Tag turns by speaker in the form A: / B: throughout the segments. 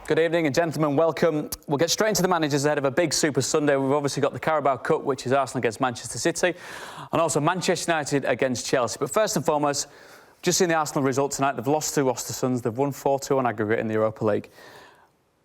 A: Good evening and gentlemen, welcome. We'll get straight into the managers ahead of a big Super Sunday. We've obviously got the Carabao Cup, which is Arsenal against Manchester City, and also Manchester United against Chelsea. But first and foremost, just seen the Arsenal result tonight. They've lost to Ostersund. They've won 4-2 on aggregate in the Europa League.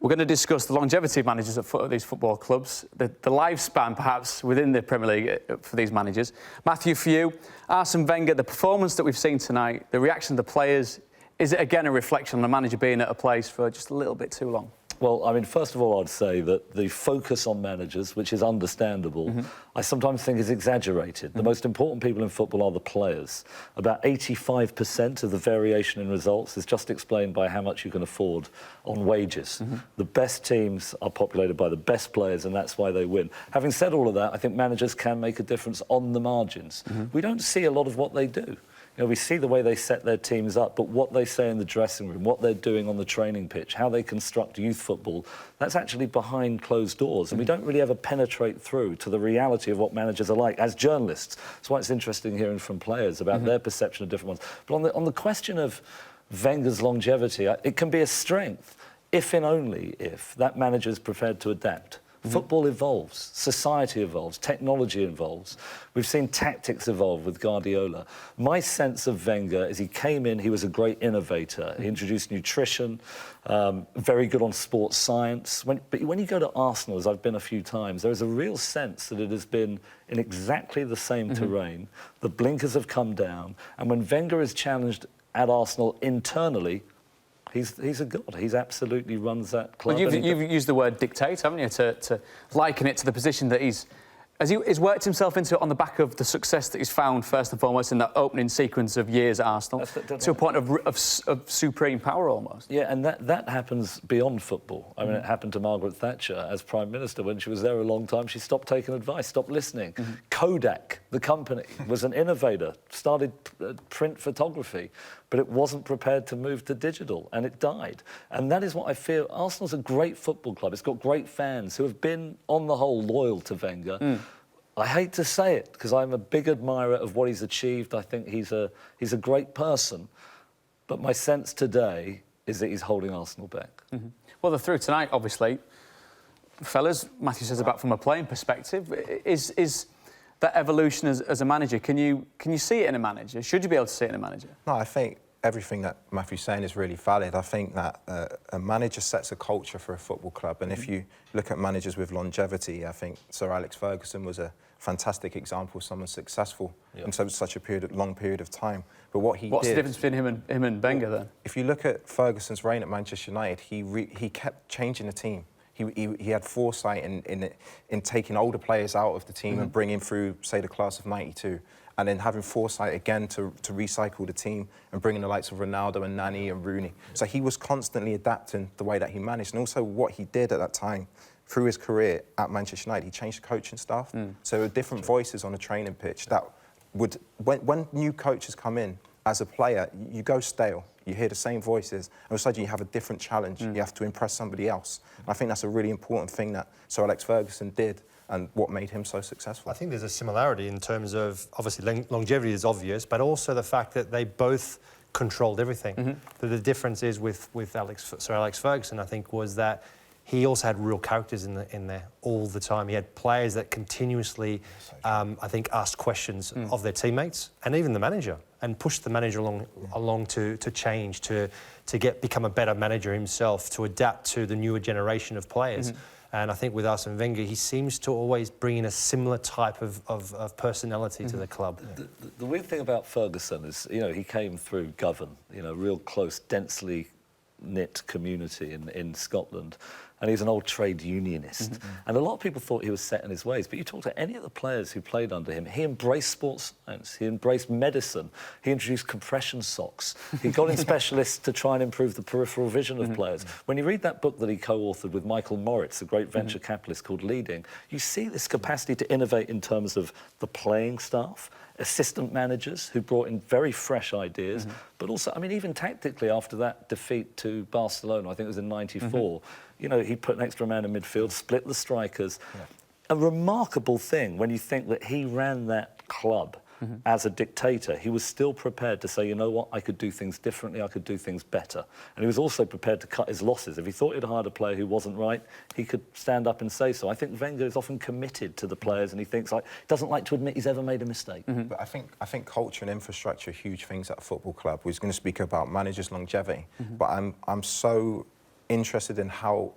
A: We're going to discuss the longevity of managers at these football clubs, the lifespan perhaps within the Premier League for these managers. Matthew, for you, Arsene Wenger, the performance that we've seen tonight, the reaction of the players, is it again a reflection on the manager being at a place for just a little bit too long?
B: Well, I mean, first of all, I'd say that the focus on managers, which is understandable, I sometimes think is exaggerated. The most important people in football are the players. About 85% of the variation in results is just explained by how much you can afford on wages. The best teams are populated by the best players, and that's why they win. Having said all of that, I think managers can make a difference on the margins. We don't see a lot of what they do. You know, we see the way they set their teams up, but what they say in the dressing room, what they're doing on the training pitch, how they construct youth football, that's actually behind closed doors. And we don't really ever penetrate through to the reality of what managers are like as journalists. That's why it's interesting hearing from players about their perception of different ones. But on the question of Wenger's longevity, it can be a strength if and only if that manager is prepared to adapt. Football evolves, society evolves, technology evolves. We've seen tactics evolve with Guardiola. My sense of Wenger is he came in, he was a great innovator. He introduced nutrition, very good on sports science. But when you go to Arsenal, as I've been a few times, there is a real sense that it has been in exactly the same terrain. The blinkers have come down. And when Wenger is challenged at Arsenal internally, He's a god. He absolutely runs that club.
A: Well, you've used the word dictate, haven't you, to liken it to the position that he's worked himself into on the back of the success that he's found, first and foremost, in that opening sequence of years at Arsenal, to a point of supreme power almost.
B: Yeah, and that happens beyond football. I mean, it happened to Margaret Thatcher as Prime Minister. When she was there a long time, she stopped taking advice, stopped listening. Kodak, the company, was an innovator, started print photography, but it wasn't prepared to move to digital, and it died. And that is what I feel. Arsenal's a great football club. It's got great fans who have been, on the whole, loyal to Wenger. I hate to say it, because I'm a big admirer of what he's achieved. I think he's a great person. But my sense today is that he's holding Arsenal back.
A: Well, they're through tonight, obviously. Fellas, Matthew says about from a playing perspective, is that evolution as a manager, can you see it in a manager? Should you be able to see it in a manager?
C: No, I think everything that Matthew's saying is really valid. I think that a manager sets a culture for a football club, and if you look at managers with longevity, I think Sir Alex Ferguson was a fantastic example of someone successful in such a long period of time. But what's the
A: difference between him and Wenger then?
C: If you look at Ferguson's reign at Manchester United, he kept changing the team. He had foresight in taking older players out of the team and bringing through, say, the class of '92, and then having foresight again to recycle the team and bringing the likes of Ronaldo and Nani and Rooney. So he was constantly adapting the way that he managed, and also what he did at that time through his career at Manchester United. He changed the coaching staff, so there were different voices on the training pitch that would, when new coaches come in, as a player, you go stale. You hear the same voices, and all of a sudden you have a different challenge. You have to impress somebody else. And I think that's a really important thing that Sir Alex Ferguson did, and what made him so successful.
D: I think there's a similarity in terms of, obviously, longevity is obvious, but also the fact that they both controlled everything. The difference is with Sir Alex Ferguson, I think, was that he also had real characters in there all the time. He had players that continuously, I think, asked questions of their teammates and even the manager, and pushed the manager along to change, to become a better manager himself, to adapt to the newer generation of players. And I think with Arsene Wenger, he seems to always bring in a similar type of personality to the club.
B: The weird thing about Ferguson is, you know, he came through Govan, you know, real close, densely knit community in Scotland. And he's an old trade unionist. And a lot of people thought he was set in his ways. But you talk to any of the players who played under him, he embraced sports science, he embraced medicine, he introduced compression socks, he got in specialists to try and improve the peripheral vision of players. When you read that book that he co-authored with Michael Moritz, a great venture capitalist, called Leading, you see this capacity to innovate in terms of the playing staff, assistant managers who brought in very fresh ideas, but also, I mean, even tactically after that defeat to Barcelona, I think it was in '94, you know, he put an extra man in midfield, split the strikers. A remarkable thing when you think that he ran that club as a dictator, he was still prepared to say, you know what, I could do things differently, I could do things better. And he was also prepared to cut his losses. If he thought he'd hired a player who wasn't right, he could stand up and say so. I think Wenger is often committed to the players, and he doesn't like to admit he's ever made a mistake.
C: But I think culture and infrastructure are huge things at a football club. We're going to speak about managers' longevity, but I'm so interested in how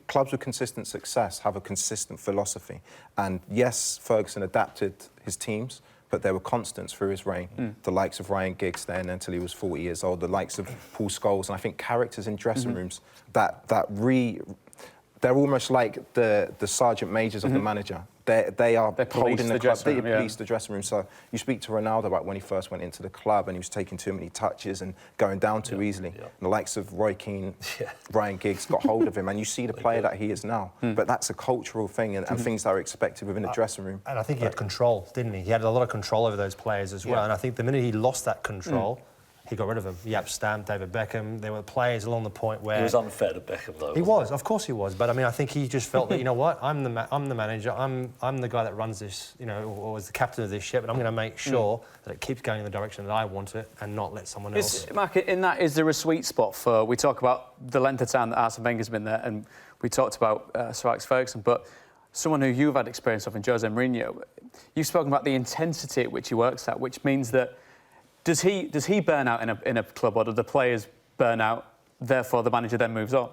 C: clubs with consistent success have a consistent philosophy. And yes, Ferguson adapted his teams, but there were constants through his reign. The likes of Ryan Giggs staying until he was 40 years old, the likes of Paul Scholes, and I think characters in dressing rooms they're almost like the sergeant majors of the manager. They are holding the club. They police the dressing room. So you speak to Ronaldo about when he first went into the club and he was taking too many touches and going down too easily. And the likes of Roy Keane, Ryan Giggs got hold of him, and you see the player that he is now. But that's a cultural thing and things that are expected within the dressing room.
D: And I think he had control, didn't he? He had a lot of control over those players as well. And I think the minute he lost that control, he got rid of them. Yap Stamp, David Beckham. There were players along the point where
B: he was unfair to Beckham, though.
D: He was, of course he was. But I mean, I think he just felt that, you know what, I'm the manager. I'm the guy that runs this, you know, or was the captain of this ship, and I'm going to make sure that it keeps going in the direction that I want it, and not let someone else.
A: Mark, in that, is there a sweet spot for? We talk about the length of time that Arsene Wenger's been there, and we talked about Sir Alex Ferguson, but someone who you've had experience of in José Mourinho, you've spoken about the intensity at which he works at, which means that. Does he burn out in a club, or do the players burn out, therefore the manager then moves on?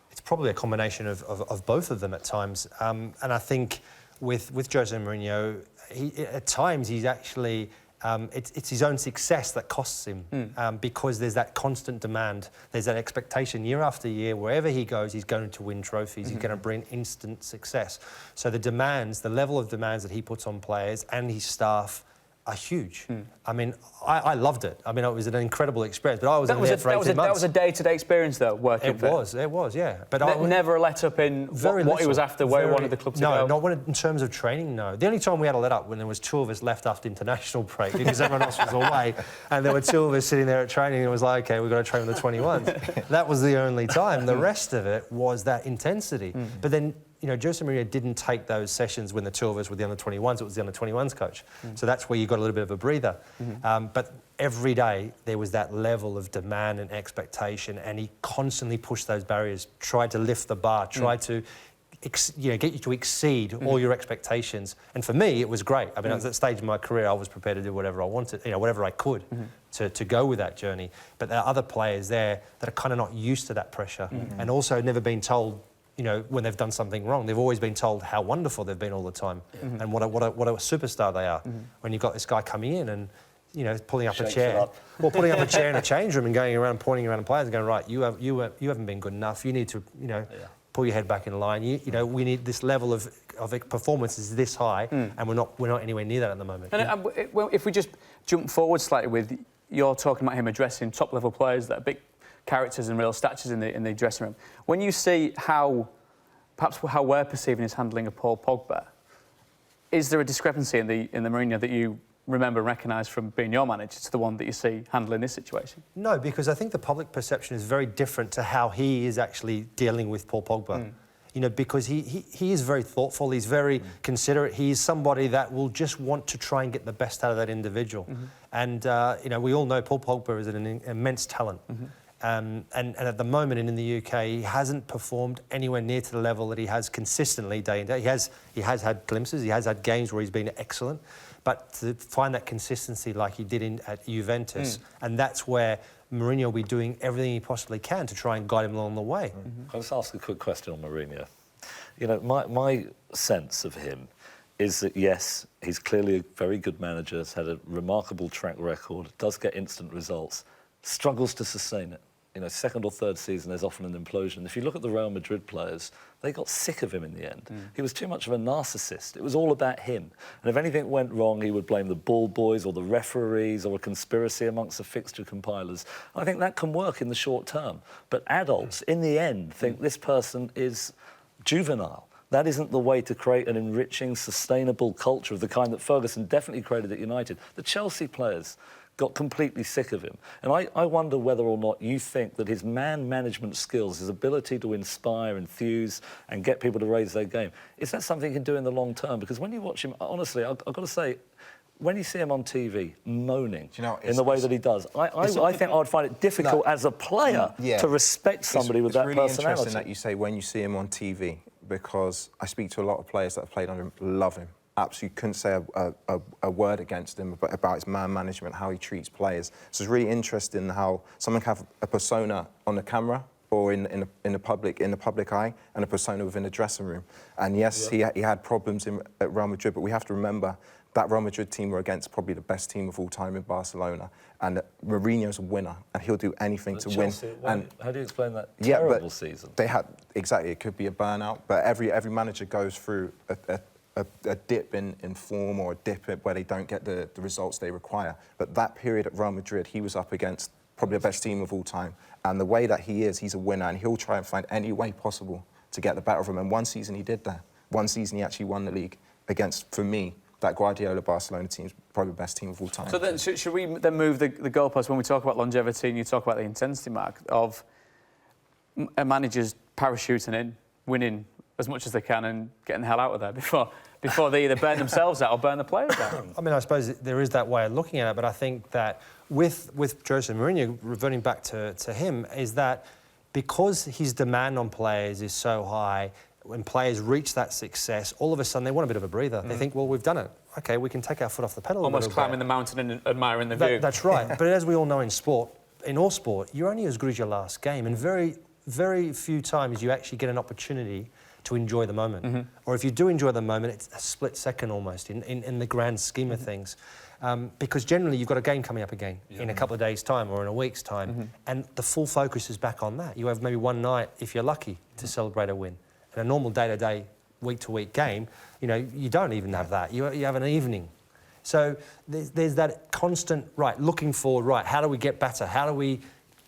D: It's probably a combination of both of them at times. And I think with José Mourinho, at times he's actually... it's his own success that costs him because there's that constant demand, there's that expectation year after year, wherever he goes, he's going to win trophies, he's going to bring instant success. So the level of demands that he puts on players and his staff are huge. I mean, I loved it. I mean, it was an incredible experience, but I was only there for 18 months.
A: That was a day-to-day experience, though, working there.
D: It was, yeah. But I
A: never let up in what he was after, where he wanted the club to go?
D: No, not in terms of training, no. The only time we had to let up when there was 2 of us left after international break because everyone else was away, and there were 2 of us sitting there at training, and it was like, OK, we've got to train with the 21s. That was the only time. The rest of it was that intensity. But then, you know, José Mourinho didn't take those sessions when the 2 of us were the under-21s. It was the under-21s coach. So that's where you got a little bit of a breather. But every day there was that level of demand and expectation, and he constantly pushed those barriers, tried to lift the bar, tried to get you to exceed all your expectations. And for me, it was great. I mean, at that stage in my career, I was prepared to do whatever I wanted, whatever I could to go with that journey. But there are other players there that are kind of not used to that pressure and also never been told, you know, when they've done something wrong. They've always been told how wonderful they've been all the time and what a superstar they are. When you've got this guy coming in and, you know, pulling up a chair, pulling up a chair in a change room and going around, pointing around at players and going, right, you haven't been good enough. You need to, you know, pull your head back in line. You know, we need this level of performance is this high, and we're not anywhere near that at the moment.
A: And well, if we just jump forward slightly with you're talking about him addressing top-level players that are big characters and real statures in the dressing room. When you see how we're perceiving his handling of Paul Pogba, is there a discrepancy in the Mourinho that you remember and recognise from being your manager to the one that you see handling this situation?
D: No, because I think the public perception is very different to how he is actually dealing with Paul Pogba. You know, because he is very thoughtful, he's very considerate, he's somebody that will just want to try and get the best out of that individual. And, you know, we all know Paul Pogba is an immense talent. And at the moment in the UK, he hasn't performed anywhere near to the level that he has consistently day in day. He has had glimpses, he has had games where he's been excellent, but to find that consistency like he did at Juventus, and that's where Mourinho will be doing everything he possibly can to try and guide him along the way.
B: I'll just ask a quick question on Mourinho. You know, my sense of him is that, yes, he's clearly a very good manager, has had a remarkable track record, does get instant results, struggles to sustain it. You know, second or third season, there's often an implosion. If you look at the Real Madrid players, they got sick of him in the end. He was too much of a narcissist. It was all about him. And if anything went wrong, he would blame the ball boys or the referees or a conspiracy amongst the fixture compilers. I think that can work in the short term. But adults, in the end, think this person is juvenile. That isn't the way to create an enriching, sustainable culture of the kind that Ferguson definitely created at United. The Chelsea players got completely sick of him. And I wonder whether or not you think that his man management skills, his ability to inspire, enthuse, and get people to raise their game, is that something he can do in the long term? Because when you watch him, honestly, I've got to say, when you see him on TV moaning in
C: it's-
B: the way that he does, I think I would find it difficult as a player to respect somebody with that
C: really
B: personality.
C: It's really interesting that you say when you see him on TV, because I speak to a lot of players that have played under him, love him. Absolutely couldn't say a word against him about his man management, how he treats players. So it's really interesting how someone can have a persona on the camera or in the public eye, and a persona within the dressing room. And yes, he had problems at Real Madrid, but we have to remember that Real Madrid team were against probably the best team of all time in Barcelona, and Mourinho's a winner, and he'll do anything to
B: Chelsea,
C: win.
B: How do you explain that terrible season?
C: They had exactly. It could be a burnout, but every manager goes through a dip in form, or a dip where they don't get the results they require. But that period at Real Madrid, he was up against probably the best team of all time. And the way that he is, he's a winner, and he'll try and find any way possible to get the better of him. And one season he did that. One season he actually won the league against, for me, that Guardiola Barcelona team is probably the best team of all time.
A: So then, should we then move the goalpost when we talk about longevity and you talk about the intensity, Mark, of a manager's parachuting in, winning as much as they can and getting the hell out of there before they either burn themselves out or burn the players out?
D: I mean, I suppose there is that way of looking at it, but I think that with José Mourinho, reverting back to him, is that because his demand on players is so high, when players reach that success, all of a sudden they want a bit of a breather. They think, well, we've done it. OK, we can take our foot off the pedal
A: Almost climbing the mountain and admiring the view.
D: That's right. But as we all know in sport, in all sport, you're only as good as your last game, and very, very few times you actually get an opportunity to enjoy the moment. Or if you do enjoy the moment, it's a split second almost in the grand scheme of things. Because generally you've got a game coming up again in a couple of days' time or in a week's time, and the full focus is back on that. You have maybe one night, if you're lucky, to celebrate a win. In a normal day-to-day, week-to-week game, you don't even have that. You have an evening. So there's that constant, looking forward, how do we get better? How do we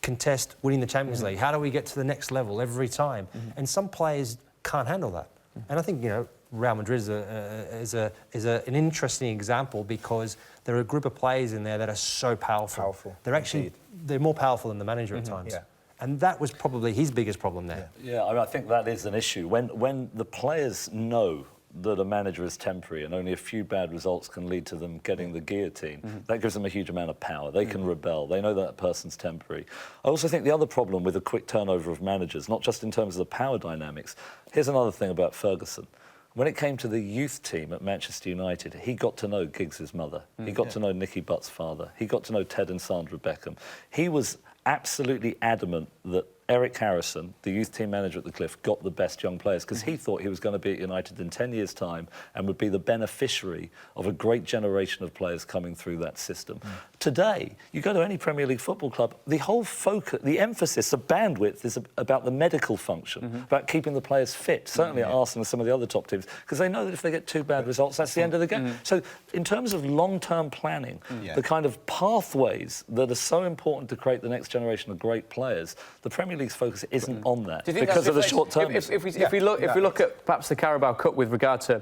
D: contest winning the Champions League? How do we get to the next level every time? And some players can't handle that. And I think, Real Madrid is an interesting example because there are a group of players in there that are so powerful. They're more powerful than the manager at times.
C: Yeah.
D: And that was probably his biggest problem there.
B: Yeah, I think that is an issue. When the players know that a manager is temporary and only a few bad results can lead to them getting the guillotine, that gives them a huge amount of power. They can rebel. They know that person's temporary. I also think the other problem with a quick turnover of managers, not just in terms of the power dynamics, here's another thing about Ferguson. When it came to the youth team at Manchester United, he got to know Giggs' mother. He got to know Nicky Butt's father. He got to know Ted and Sandra Beckham. He was absolutely adamant that Eric Harrison, the youth team manager at the Cliff, got the best young players because he thought he was going to be at United in 10 years' time and would be the beneficiary of a great generation of players coming through that system. Today, you go to any Premier League football club, the whole focus, the emphasis, the bandwidth is about the medical function, about keeping the players fit, certainly at Arsene and some of the other top teams, because they know that if they get two bad results, that's the end of the game. So in terms of long-term planning, the kind of pathways that are so important to create the next generation of great players, the Premier League's focus isn't on that because of the short term.
A: If we look at perhaps the Carabao Cup with regard to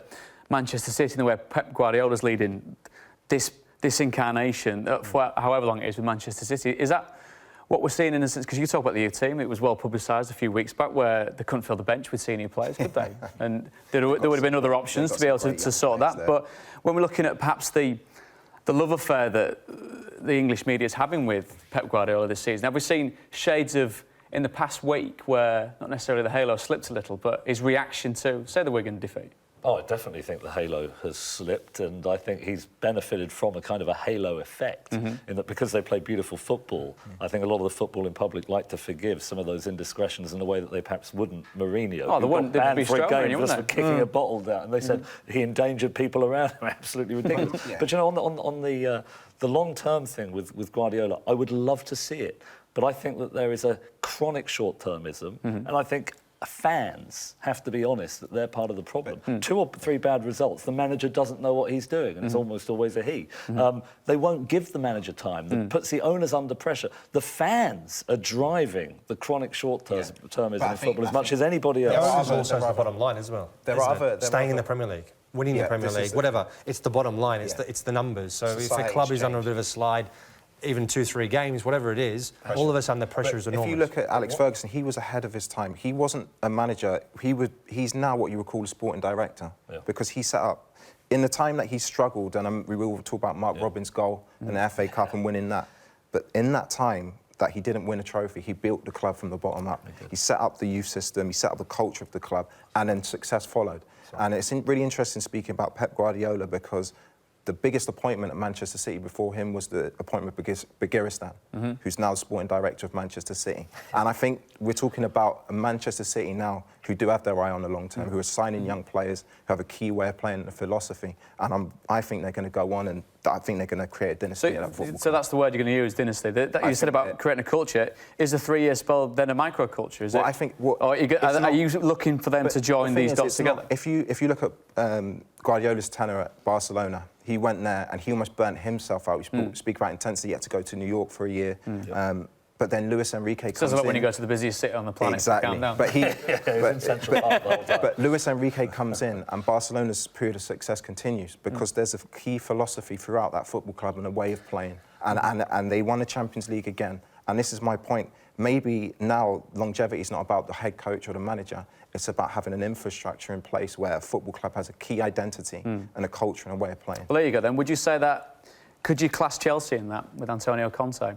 A: Manchester City and the way Pep Guardiola's leading this incarnation for however long it is with Manchester City, is that what we're seeing in a sense? Because you talk about the youth team, it was well publicised a few weeks back where they couldn't fill the bench with senior players, could they? And there would have been other options to be able to sort that. There. But when we're looking at perhaps the love affair that the English media is having with Pep Guardiola this season, have we seen shades of in the past week where not necessarily the halo slipped a little, but his reaction to, say, the Wigan defeat?
B: Oh, I definitely think the halo has slipped, and I think he's benefited from a kind of a halo effect in that because they play beautiful football. I think a lot of the footballing public like to forgive some of those indiscretions in a way that they perhaps wouldn't Mourinho.
A: Oh, they wouldn't. They'd be strong,
B: just for kicking a bottle down, and they said he endangered people around him. Absolutely ridiculous. But on the long-term thing with Guardiola, I would love to see it, but I think that there is a chronic short-termism, and I think fans have to be honest that they're part of the problem. 2 or 3 bad results, the manager doesn't know what he's doing, and it's almost always a he. They won't give the manager time. That puts the owners under pressure. The fans are driving the chronic short-termism in football as much as anybody else.
D: There are also the bottom line as well. Staying in the Premier League, winning the Premier League, whatever. It's the bottom line. It's the numbers. So if a club is under a bit of a slide, even 2-3 games, whatever it is, all of a sudden the pressure is enormous.
C: If you look at Alex Ferguson, he was ahead of his time. He wasn't a manager. He's now what you would call a sporting director because he set up, in the time that he struggled, and we will talk about Mark Robins' goal and the FA Cup and winning that, but in that time that he didn't win a trophy, he built the club from the bottom up. He set up the youth system, he set up the culture of the club, and then success followed. And it's really interesting speaking about Pep Guardiola because the biggest appointment at Manchester City before him was the appointment of Begiristain, who's now the sporting director of Manchester City. And I think we're talking about a Manchester City now who do have their eye on the long term, who are signing young players, who have a key way of playing and a philosophy. And I think they're going to go on and I think they're going to create a dynasty at that football club.
A: So that's the word you're going to use, dynasty. That you said about creating a culture. Is a 3-year spell then a microculture? Is it?
C: I think.
A: Or are you looking for them to join these dots together?
C: If you look at Guardiola's tenure at Barcelona, he went there and he almost burnt himself out. We speak about intensity. He had to go to New York for a year. But then Luis Enrique comes in.
A: Says a lot when you go to the busiest city on the planet.
C: Exactly. But Luis Enrique comes in and Barcelona's period of success continues because there's a key philosophy throughout that football club and a way of playing. And they won the Champions League again. And this is my point. Maybe now longevity is not about the head coach or the manager. It's about having an infrastructure in place where a football club has a key identity and a culture and a way of playing.
A: Well, there you go then. Would you say that, could you class Chelsea in that with Antonio Conte?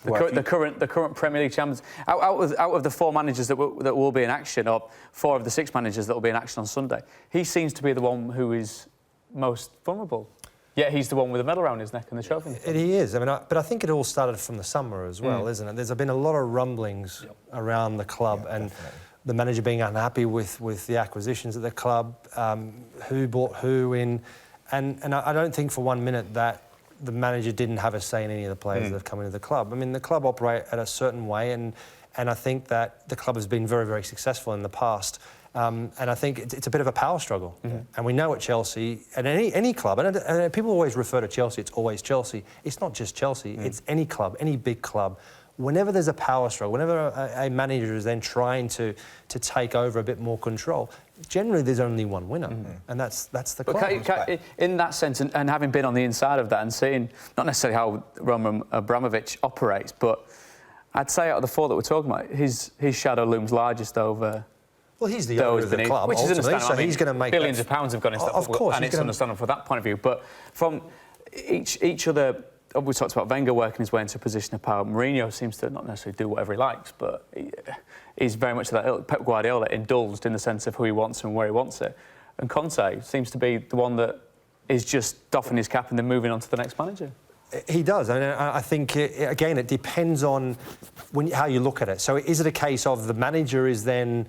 A: The current Premier League champions. Out of the 4 managers that will be in action, or 4 of the 6 managers that will be in action on Sunday, he seems to be the one who is most vulnerable. Yet he's the one with the medal around his neck and the trophy.
D: He is. I mean, but I think it all started from the summer as well, isn't it? There's been a lot of rumblings around the club and the manager being unhappy with the acquisitions at the club, who bought who in, and I don't think for 1 minute that the manager didn't have a say in any of the players that have come into the club. I mean, the club operate at a certain way, and I think that the club has been very, very successful in the past. And I think it's a bit of a power struggle. And we know at Chelsea, at any club, and people always refer to Chelsea, it's always Chelsea. It's not just Chelsea, it's any club, any big club. Whenever there's a power struggle, whenever a manager is then trying to take over a bit more control, generally there's only one winner, and that's the club.
A: In that sense, and having been on the inside of that and seeing not necessarily how Roman Abramovich operates, but I'd say out of the 4 that we're talking about, his shadow looms largest over.
D: Well, he's the owner of the club,
A: which is understandable.
D: So he's going to make
A: billions of pounds have gone into that,
D: of course,
A: and it's understandable from that point of view. But from each other. We talked about Wenger working his way into a position of power. Mourinho seems to not necessarily do whatever he likes, but he's very much that. Pep Guardiola indulged in the sense of who he wants and where he wants it. And Conte seems to be the one that is just doffing his cap and then moving on to the next manager.
D: He does. I mean, I think, again, it depends on how you look at it. So is it a case of the manager is then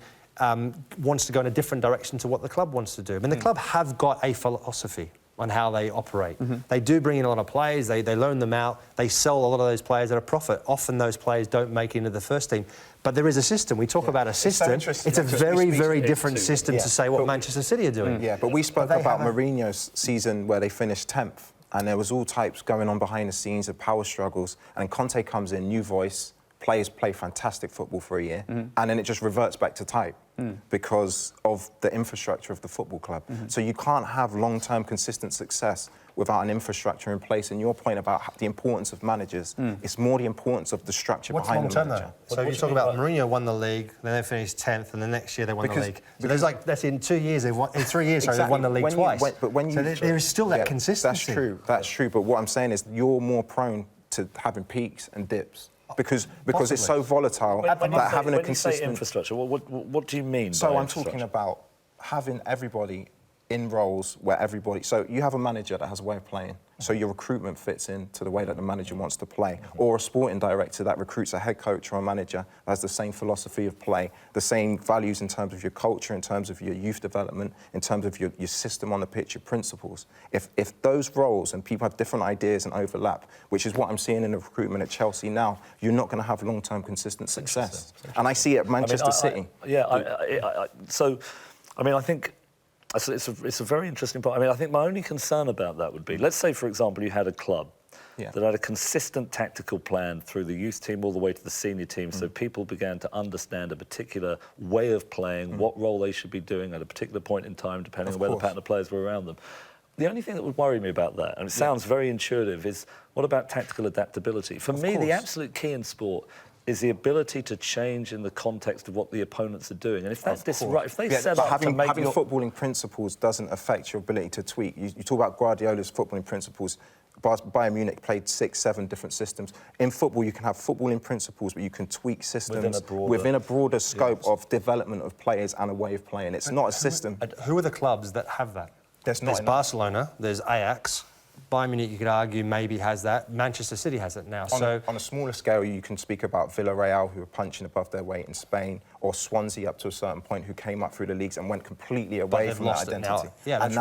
D: wants to go in a different direction to what the club wants to do? I mean, the club have got a philosophy on how they operate. They do bring in a lot of players, they loan them out, they sell a lot of those players at a profit. Often those players don't make it into the first team. But there is a system. We talk about a system. It's a very, very different system to say what Manchester City are doing.
C: Yeah, but we spoke about Mourinho's season where they finished 10th, and there was all types going on behind the scenes of power struggles, and Conte comes in, new voice, players play fantastic football for a year, and then it just reverts back to type because of the infrastructure of the football club. So you can't have long-term consistent success without an infrastructure in place. And your point about the importance of managers, it's more the importance of the structure behind the manager.
D: So you talk about Mourinho won the league, then they finished 10th, and the next year they won the league. So there's that's in 2 years, in 3 years, they've won the league twice. There is still that consistency.
C: That's true. But what I'm saying is you're more prone to having peaks and dips. Because it's so volatile that having a consistent
B: infrastructure. What do you mean?
C: So I'm talking about having everybody in roles where everybody. So you have a manager that has a way of playing. So your recruitment fits into the way that the manager wants to play, or a sporting director that recruits a head coach or a manager that has the same philosophy of play, the same values in terms of your culture, in terms of your youth development, in terms of your system on the pitch, your principles. If those roles and people have different ideas and overlap, which is what I'm seeing in the recruitment at Chelsea now, you're not going to have long-term consistent success. And I see it at Manchester City.
B: So, I mean, I think. It's a very interesting point. I mean, I think my only concern about that would be, let's say, for example, you had a club that had a consistent tactical plan through the youth team all the way to the senior team, so people began to understand a particular way of playing, what role they should be doing at a particular point in time, depending on where the pattern of players were around them. The only thing that would worry me about that, and it sounds very intuitive, is what about tactical adaptability? For me, the absolute key in sport is the ability to change in the context of what the opponents are doing. And if that's disrupt, if they set up
C: having,
B: to make
C: having footballing principles doesn't affect your ability to tweak. You talk about Guardiola's footballing principles. Bayern Munich played 6, 7 different systems. In football, you can have footballing principles, but you can tweak systems within a broader scope of development of players and a way of playing. It's not a system.
D: Who are the clubs that have that?
C: There's
D: Barcelona, there's Ajax. Bayern Munich, you could argue, maybe has that. Manchester City has it now.
C: On a smaller scale, you can speak about Villarreal, who are punching above their weight in Spain, or Swansea up to a certain point, who came up through the leagues and went completely away from that identity. And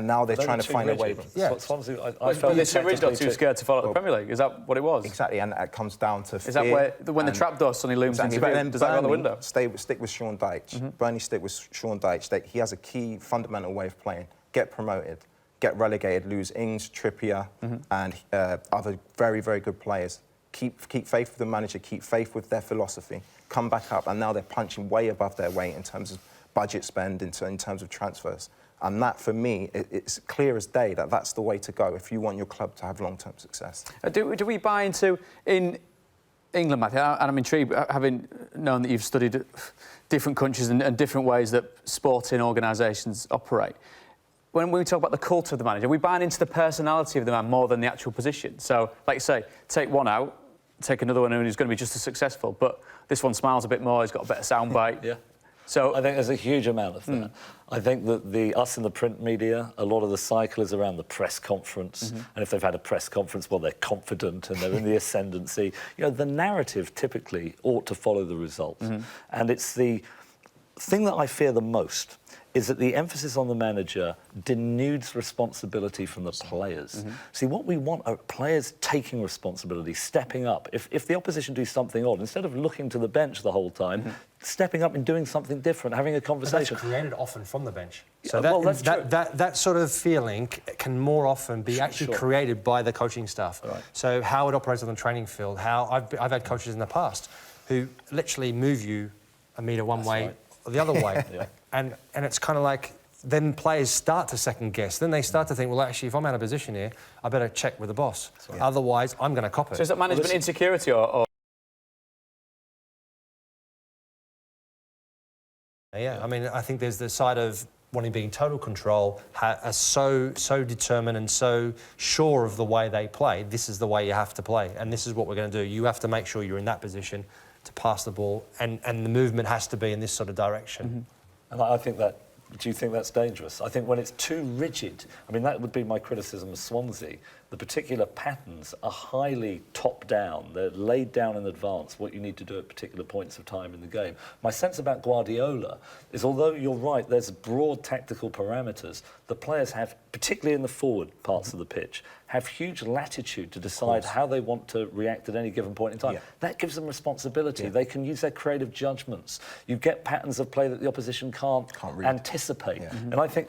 C: now they're trying to find a way.
B: Swansea,
A: I felt they're originally too scared to follow the Premier League. Is that what it was?
C: Exactly, and it comes down to fear.
A: Is that where, when the trapdoor suddenly looms into view, does that go out the window?
C: Stick with Sean Dyche. Burnley stick with Sean Dyche. He has a key fundamental way of playing. Get promoted. Get relegated, lose Ings, Trippier, and other very, very good players. Keep faith with the manager, keep faith with their philosophy, come back up, and now they're punching way above their weight in terms of budget spend, in terms of transfers. And that, for me, it's clear as day that that's the way to go if you want your club to have long-term success.
A: Do we buy into, in England, Matthew, and I'm intrigued, having known that you've studied different countries and different ways that sporting organisations operate, when we talk about the culture of the manager, we buy into the personality of the man more than the actual position. So, like you say, take one out, take another one who's going to be just as successful, but this one smiles a bit more, he's got a better soundbite. So
B: I think there's a huge amount of that. I think that us in the print media, a lot of the cycle is around the press conference. And if they've had a press conference, well, they're confident and they're in the ascendancy. You know, the narrative typically ought to follow the result. And it's the thing that I fear the most is that the emphasis on the manager denudes responsibility from the players. See, what we want are players taking responsibility, stepping up. If the opposition do something odd, instead of looking to the bench the whole time, stepping up and doing something different, having a conversation.
D: But that's created often from the bench. So that sort of feeling can more often be actually created by the coaching staff. So how it operates on the training field, how I've had coaches in the past who literally move you a metre one way or the other way. And it's kind of like, then players start to second guess. Then they start to think, well, actually, if I'm out of position here, I better check with the boss. Otherwise, I'm going to cop it.
A: So is that management insecurity or...
D: Yeah, I mean, I think there's the side of wanting to be in total control, are so determined and so sure of the way they play. This is the way you have to play, and this is what we're going to do. You have to make sure you're in that position to pass the ball, and the movement has to be in this sort of direction.
B: And I think that, do you think that's dangerous? I think when it's too rigid, I mean, that would be my criticism of Swansea. The particular patterns are highly top-down. They're laid down in advance, what you need to do at particular points of time in the game. My sense about Guardiola is, although you're right, there's broad tactical parameters, the players have, particularly in the forward parts of the pitch, have huge latitude to decide how they want to react at any given point in time. That gives them responsibility. They can use their creative judgments. You get patterns of play that the opposition can't anticipate. And I think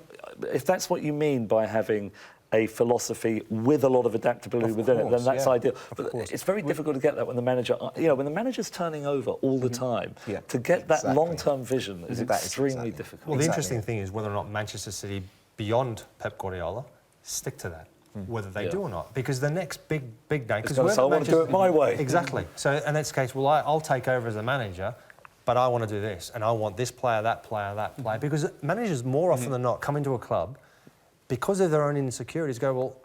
B: if that's what you mean by having a philosophy with a lot of adaptability within it, then that's ideal. But it's very difficult to get that when the manager, when the manager's turning over all the time, to get that long-term vision is extremely difficult.
D: Well, the interesting thing is whether or not Manchester City, beyond Pep Guardiola, stick to that. Whether they do or not, because the next big day, because
B: I want to do it my way.
D: Exactly. So in that case, well, I'll take over as a manager, but I want to do this, and I want this player, that player, because managers more often than not come into a club because of their own insecurities. Go, well,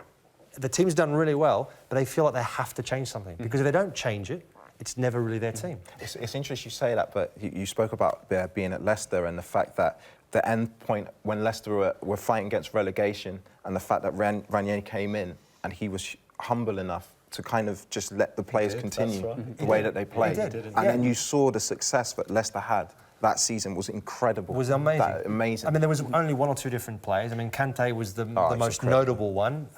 D: the team's done really well, but they feel like they have to change something because if they don't change it, it's never really their team.
C: It's interesting you say that, but you spoke about being at Leicester and the fact that the end point when Leicester were fighting against relegation, and the fact that Ranieri came in and he was humble enough to kind of just let the players continue the way that they played. And then you saw the success that Leicester had. That season was incredible.
D: It was amazing.
C: Amazing.
D: I mean, there was only one or two different players. I mean, Conte was the most notable one.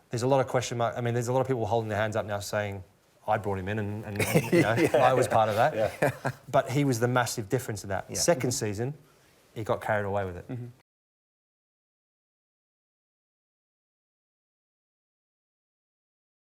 D: There's a lot of question mark. I mean, there's a lot of people holding their hands up now saying, I brought him in and I was part of that. But he was the massive difference in that. Second season, he got carried away with it.